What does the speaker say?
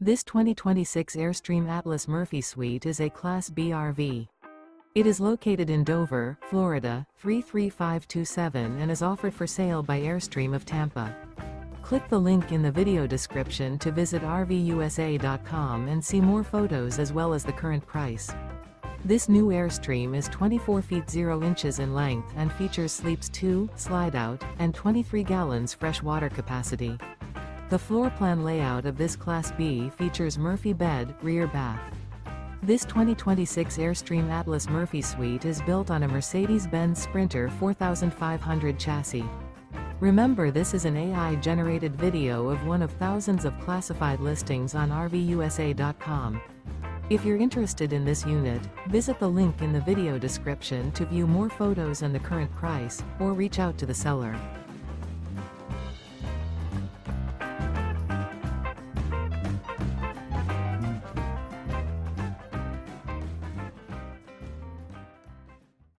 This 2026 Airstream Atlas Murphy Suite is a Class B RV. It is located in Dover, Florida, 33527 and is offered for sale by Airstream of Tampa. Click the link in the video description to visit RVUSA.com and see more photos as well as the current price. This new Airstream is 24 feet 0 inches in length and features sleeps 2, Slideout, and 23 gallons fresh water capacity. The floor plan layout of this Class B features Murphy bed, rear bath. This 2026 Airstream Atlas Murphy Suite is built on a Mercedes-Benz Sprinter 4500 chassis. Remember, this is an AI-generated video of one of thousands of classified listings on RVUSA.com. If you're interested in this unit, visit the link in the video description to view more photos and the current price, or reach out to the seller.